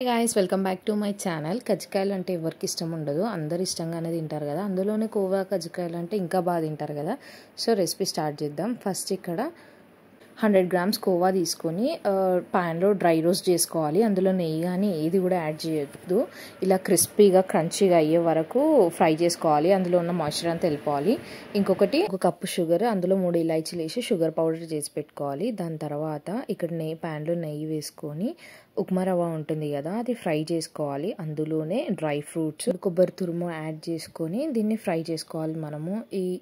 Hey guys, welcome back to my channel. కజ్జికాయలు అంటే ఎవరికి ఇష్టం ఉండదు, అందరు ఇష్టంగానే తింటారు కదా. అందులోనే కోవా కజ్జికాయలు అంటే ఇంకా బాగా తింటారు కదా. సో రెసిపీ స్టార్ట్ చేద్దాం. ఫస్ట్ ఇక్కడ 100 grams కోవా తీసుకొని ప్యాన్లో డ్రై రోస్ట్ చేసుకోవాలి. అందులో నెయ్యి కానీ ఏది కూడా యాడ్ చేయొద్దు. ఇలా క్రిస్పీగా క్రంచీగా అయ్యే వరకు ఫ్రై చేసుకోవాలి. అందులో ఉన్న మాయిశ్చర్ అంతా వెళ్ళిపోవాలి. ఇంకొకటి 1 కప్పు షుగర్, అందులో 3 ఇలాచీలు వేసి షుగర్ పౌడర్ చేసి పెట్టుకోవాలి. దాని తర్వాత ఇక్కడ ప్యాన్లో నెయ్యి వేసుకొని ఉప్మా రవ్వ ఉంటుంది కదా, అది ఫ్రై చేసుకోవాలి. అందులోనే డ్రై ఫ్రూట్స్, కొబ్బరి తురుము యాడ్ చేసుకొని దీన్ని ఫ్రై చేసుకోవాలి. మనము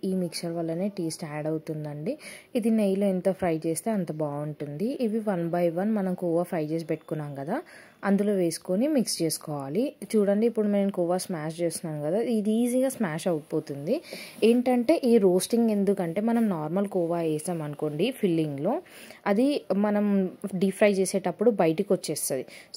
ఈ మిక్చర్ వల్లనే టేస్ట్ యాడ్ అవుతుందండి. ఇది నెయ్యిలో ఎంత ఫ్రై చేస్తే అంత బాగుంటుంది. ఇవి 1 by 1 మనం కోవా ఫ్రై చేసి పెట్టుకున్నాం కదా, అందులో వేసుకొని మిక్స్ చేసుకోవాలి. చూడండి, ఇప్పుడు నేను కోవా స్మాష్ చేస్తున్నాను కదా, ఇది ఈజీగా స్మాష్ అయిపోతుంది. ఏంటంటే ఈ రోస్టింగ్ ఎందుకంటే మనం నార్మల్ కోవా వేసాం అనుకోండి ఫిల్లింగ్లో, అది మనం డీప్ ఫ్రై చేసేటప్పుడు బయటికి వచ్చేస్తుంది.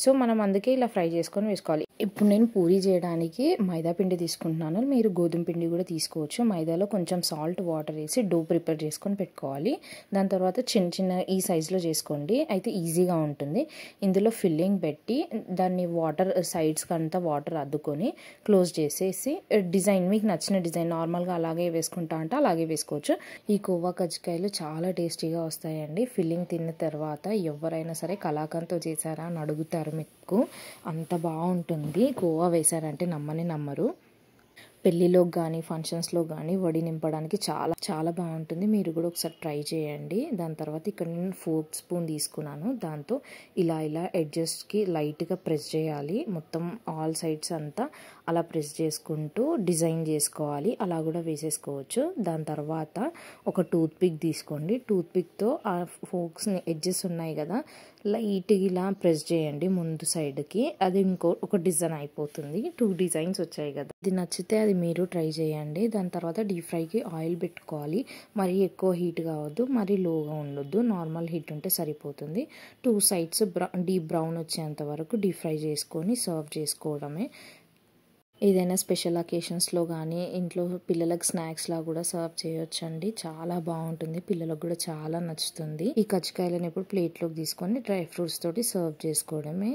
సో మనం అందుకే ఇలా ఫ్రై చేసుకొని వేసుకోవాలి. ఇప్పుడు నేను పూరీ చేయడానికి మైదా పిండి తీసుకుంటున్నాను. మీరు గోధుమ పిండి కూడా తీసుకోవచ్చు. మైదాలో కొంచెం సాల్ట్, వాటర్ వేసి డో ప్రిపేర్ చేసుకొని పెట్టుకోవాలి. దాని తర్వాత చిన్న చిన్న ఈ సైజులో చేసుకోండి, అయితే ఈజీగా ఉంటుంది. ఇందులో ఫిల్లింగ్ పెట్టి దాన్ని వాటర్ సైడ్స్కి అంతా వాటర్ అద్దుకొని క్లోజ్ చేసేసి డిజైన్ మీకు నచ్చిన డిజైన్ నార్మల్గా అలాగే వేసుకుంటా అంటే అలాగే వేసుకోవచ్చు. ఈ కోవా కజ్జికాయలు చాలా టేస్టీగా వస్తాయండి. ఫిల్లింగ్ తిన్న తర్వాత ఎవరైనా సరే కలాకండ్తో చేశారా అని అడుగుతారు. మీకు అంత బాగుంటుంది. కోవా వేశారంటే నమ్మని నమ్మరు. పెళ్ళిలోకి కానీ ఫంక్షన్స్లో కానీ వడి నింపడానికి చాలా చాలా బాగుంటుంది. మీరు కూడా ఒకసారి ట్రై చేయండి. దాని తర్వాత ఇక్కడ నేను 4 స్పూన్ తీసుకున్నాను. దాంతో ఇలా ఎడ్జెస్ట్కి లైట్గా ప్రెస్ చేయాలి. మొత్తం ఆల్ సైడ్స్ అంతా అలా ప్రెస్ చేసుకుంటూ డిజైన్ చేసుకోవాలి. అలా కూడా వేసేసుకోవచ్చు. దాని తర్వాత ఒక టూత్ పిక్ తీసుకోండి. టూత్ పిక్తో ఆ ఫోక్స్ని ఎడ్జెస్ ఉన్నాయి కదా, లైట్గా ఇలా ప్రెస్ చేయండి ముందు సైడ్కి. అది ఒక డిజైన్ అయిపోతుంది. 2 డిజైన్స్ వచ్చాయి కదా. ఇది నచ్చితే అది మీరు ట్రై చేయండి. దాని తర్వాత డీప్ ఫ్రైకి ఆయిల్ పెట్టుకోవాలి. మరీ ఎక్కువ హీట్ కావద్దు, మరీ లోగా ఉండొద్దు. నార్మల్ హీట్ ఉంటే సరిపోతుంది. 2 సైడ్స్ డీప్ బ్రౌన్ వచ్చేంత వరకు డీప్ ఫ్రై చేసుకొని సర్వ్ చేసుకోవడమే. ఏదైనా స్పెషల్ అకేషన్స్లో కానీ ఇంట్లో పిల్లలకు స్నాక్స్లా కూడా సర్వ్ చేయొచ్చండి. చాలా బాగుంటుంది, పిల్లలకు కూడా చాలా నచ్చుతుంది. ఈ కజ్జికాయలను ఇప్పుడు ప్లేట్లోకి తీసుకొని డ్రై ఫ్రూట్స్ తోటి సర్వ్ చేసుకోవడమే.